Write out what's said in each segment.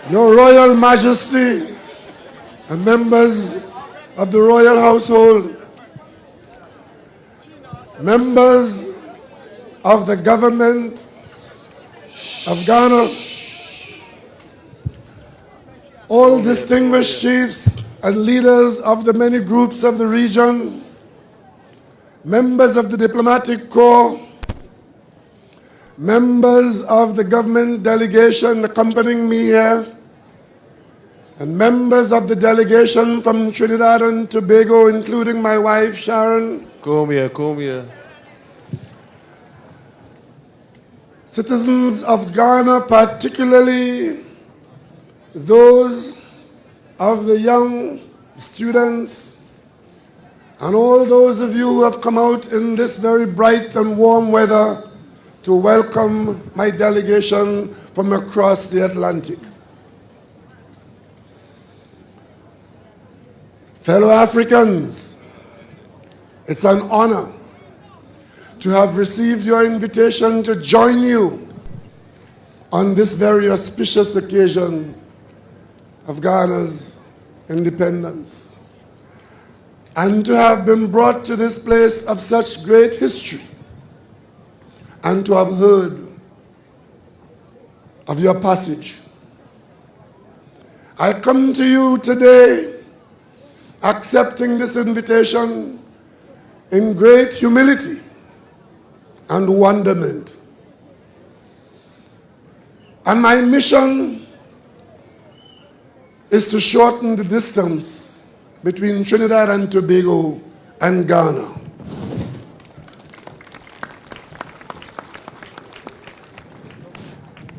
Your Royal Majesty and members of the royal household, members of the government of Ghana, all distinguished chiefs and leaders of the many groups of the region, members of the diplomatic corps, members of the government delegation accompanying me here, and members of the delegation from Trinidad and Tobago, including my wife, Sharon. Come here. Citizens of Ghana, particularly those of the young students, and all those of you who have come out in this very bright and warm weather to welcome my delegation from across the Atlantic. Fellow Africans, it's an honor to have received your invitation to join you on this very auspicious occasion of Ghana's independence, and to have been brought to this place of such great history, and to have heard of your passage. I come to you today accepting this invitation in great humility and wonderment. And my mission is to shorten the distance between Trinidad and Tobago and Ghana.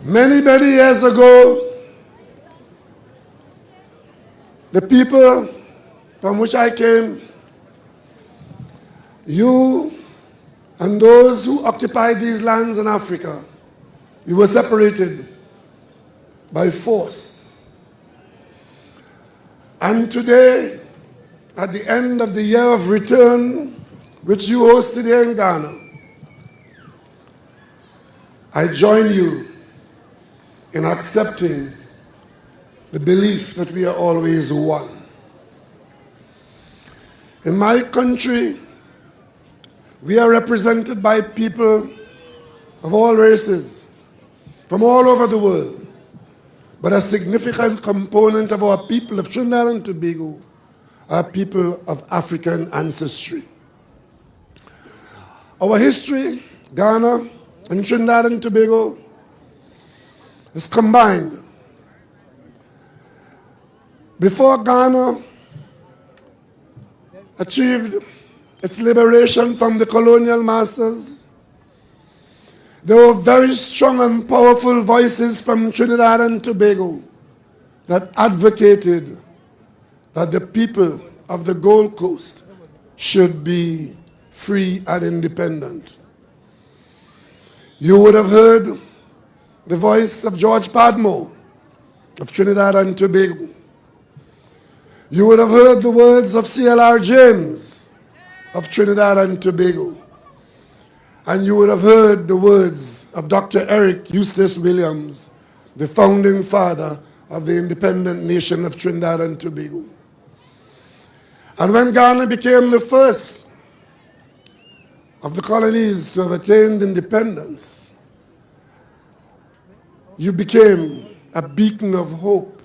Many, many years ago, the people from which I came, you and those who occupied these lands in Africa, we were separated by force. And today, at the end of the year of return, which you hosted here in Ghana, I join you in accepting the belief that we are always one. In my country, we are represented by people of all races, from all over the world. But a significant component of our people of Trinidad and Tobago are people of African ancestry. Our history, Ghana and Trinidad and Tobago, is combined. Before Ghana achieved its liberation from the colonial masters, there were very strong and powerful voices from Trinidad and Tobago that advocated that the people of the Gold Coast should be free and independent. You would have heard the voice of George Padmore of Trinidad and Tobago. You would have heard the words of C.L.R. James of Trinidad and Tobago. And you would have heard the words of Dr. Eric Eustace Williams, the founding father of the independent nation of Trinidad and Tobago. And when Ghana became the first of the colonies to have attained independence, you became a beacon of hope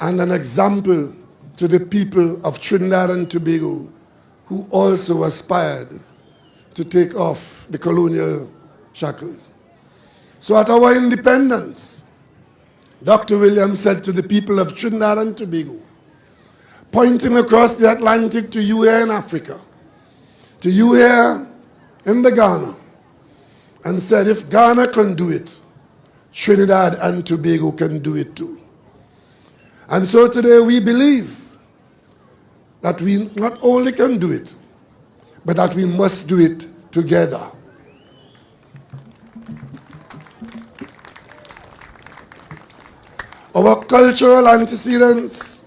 and an example to the people of Trinidad and Tobago, who also aspired to take off the colonial shackles. So at our independence, Dr. Williams said to the people of Trinidad and Tobago, pointing across the Atlantic to you here in Africa, to you here in the Ghana, and said, if Ghana can do it, Trinidad and Tobago can do it too. And so today we believe that we not only can do it, but that we must do it together. Our cultural antecedents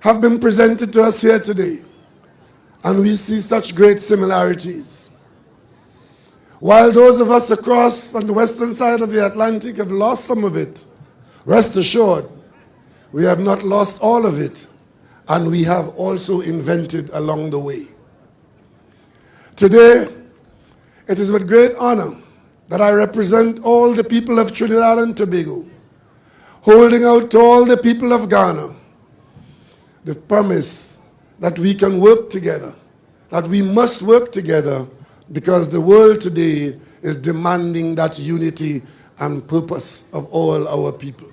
have been presented to us here today, and we see such great similarities. While those of us across on the western side of the Atlantic have lost some of it, Rest assured, we have not lost all of it, and we have also invented along the way. Today, it is with great honor that I represent all the people of Trinidad and Tobago, holding out to all the people of Ghana the promise that we can work together, that we must work together, because the world today is demanding that unity and purpose of all our people.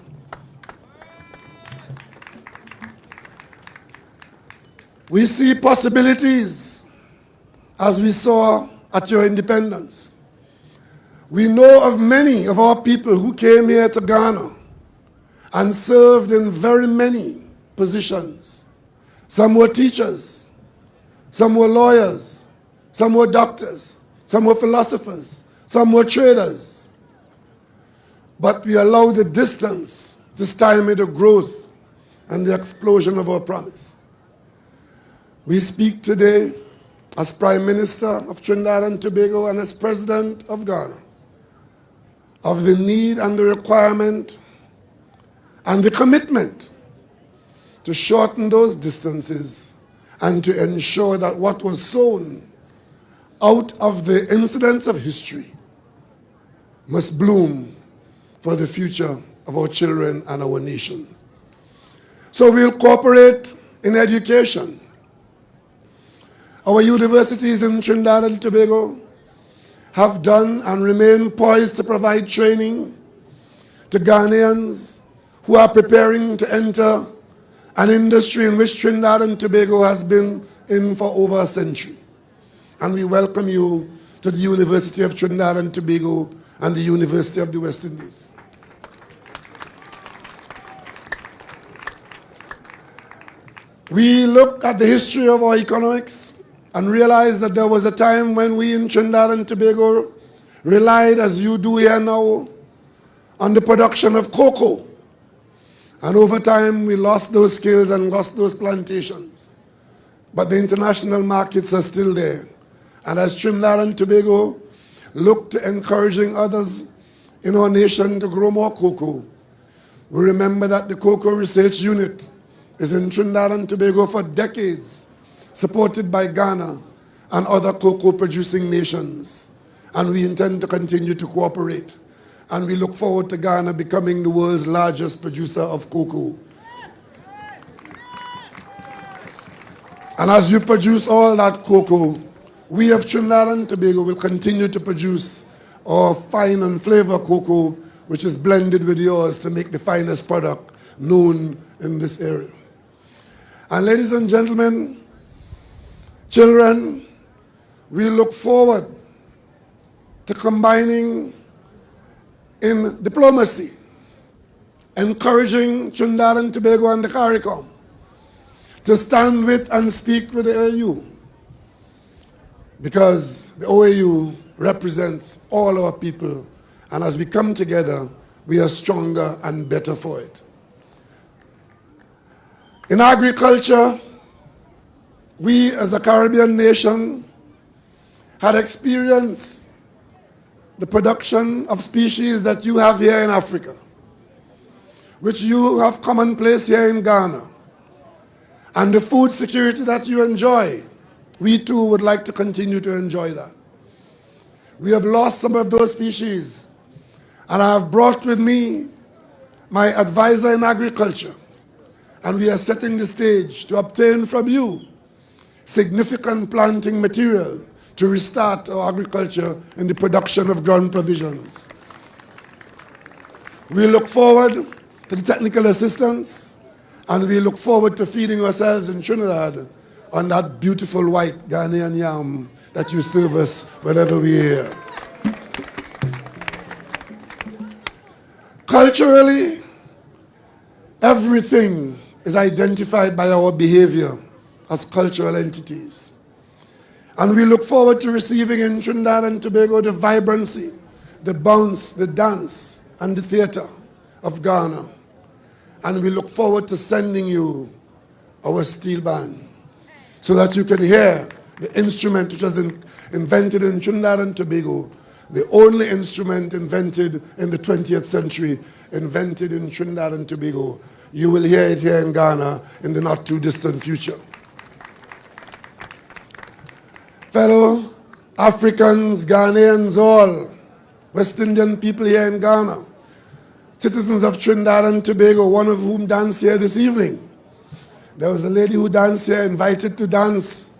We see possibilities as we saw at your independence. We know of many of our people who came here to Ghana and served in very many positions. Some were teachers, some were lawyers, some were doctors, some were philosophers, some were traders. But we allowed the distance to stymie the growth and the explosion of our promise. We speak today as Prime Minister of Trinidad and Tobago and as President of Ghana of the need and the requirement and the commitment to shorten those distances and to ensure that what was sown out of the incidents of history must bloom for the future of our children and our nation. So we'll cooperate in education. Our universities in Trinidad and Tobago have done and remain poised to provide training to Ghanaians who are preparing to enter an industry in which Trinidad and Tobago has been in for over a century. And we welcome you to the University of Trinidad and Tobago and the University of the West Indies. We look at the history of our economics and realize that there was a time when we in Trinidad and Tobago relied, as you do here now, on the production of cocoa. And over time, we lost those skills and lost those plantations. But the international markets are still there. And as Trinidad and Tobago look to encouraging others in our nation to grow more cocoa, we remember that the Cocoa Research Unit is in Trinidad and Tobago for decades, supported by Ghana and other cocoa-producing nations. And we intend to continue to cooperate. And we look forward to Ghana becoming the world's largest producer of cocoa. And as you produce all that cocoa, we of Trinidad and Tobago will continue to produce our fine and flavor cocoa, which is blended with yours to make the finest product known in this area. And ladies and gentlemen, children, we look forward to combining in diplomacy, encouraging Trinidad and Tobago and the CARICOM to stand with and speak with the AU, because the OAU represents all our people, and as we come together, we are stronger and better for it. In agriculture, we as a Caribbean nation had experienced the production of species that you have here in Africa, which you have commonplace here in Ghana. And the food security that you enjoy, we too would like to continue to enjoy that. We have lost some of those species, and I have brought with me my advisor in agriculture, and we are setting the stage to obtain from you significant planting material to restart our agriculture in the production of ground provisions. We look forward to the technical assistance, and we look forward to feeding ourselves in Trinidad on that beautiful white Ghanaian yam that you serve us whenever we're here. Culturally, everything is identified by our behavior as cultural entities. And we look forward to receiving in Trinidad and Tobago the vibrancy, the bounce, the dance, and the theater of Ghana. And we look forward to sending you our steel band so that you can hear the instrument which was invented in Trinidad and Tobago the only instrument invented in the 20th century, invented in Trinidad and Tobago. You will hear it here in Ghana in the not too distant future. Fellow Africans, Ghanaians, all West Indian people here in Ghana, citizens of Trinidad and Tobago, one of whom danced here this evening. There was a lady who danced here, invited to dance.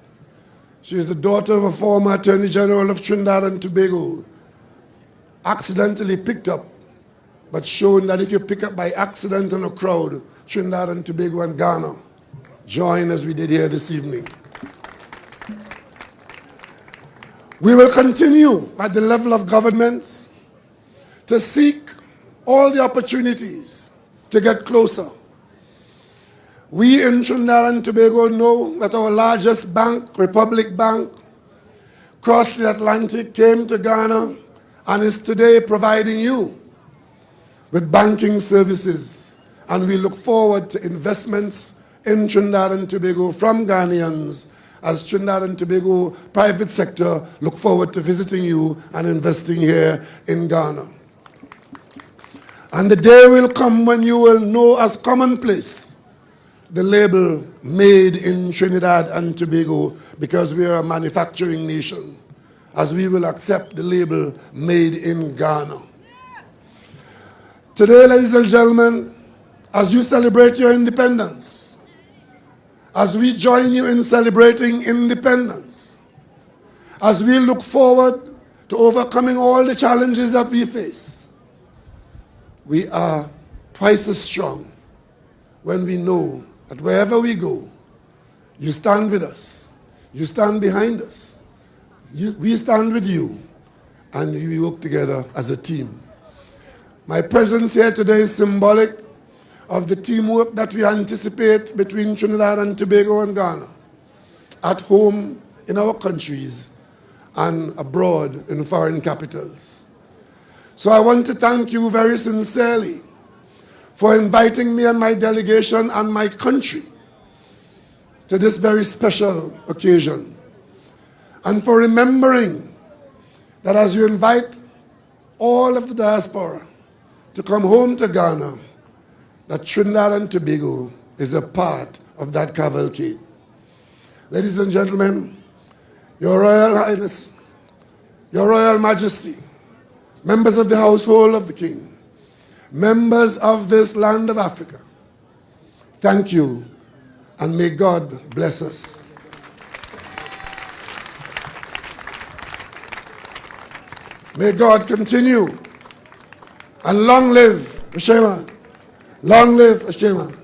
She is the daughter of a former Attorney General of Trinidad and Tobago, accidentally picked up, but shown that if you pick up by accident in a crowd, Trinidad and Tobago and Ghana join as we did here this evening. We will continue at the level of governments to seek all the opportunities to get closer. We in Trinidad and Tobago know that our largest bank, Republic Bank, crossed the Atlantic, came to Ghana, and is today providing you with banking services. And we look forward to investments in Trinidad and Tobago from Ghanaians, as Trinidad and Tobago private sector look forward to visiting you and investing here in Ghana. And the day will come when you will know as commonplace the label made in Trinidad and Tobago, because we are a manufacturing nation, as we will accept the label made in Ghana. Today, ladies and gentlemen, as you celebrate your independence, as we join you in celebrating independence, as we look forward to overcoming all the challenges that we face, we are twice as strong when we know that wherever we go, you stand with us, you stand behind us, we stand with you, and we work together as a team. My presence here today is symbolic of the teamwork that we anticipate between Trinidad and Tobago and Ghana, at home in our countries and abroad in foreign capitals. So I want to thank you very sincerely for inviting me and my delegation and my country to this very special occasion, and for remembering that as you invite all of the diaspora to come home to Ghana, that Trinidad and Tobago is a part of that cavalcade. Ladies and gentlemen, Your Royal Highness, Your Royal Majesty, members of the household of the King, members of this land of Africa, thank you, and may God bless us. May God continue, and long live the Shaman. Long live the Shaman.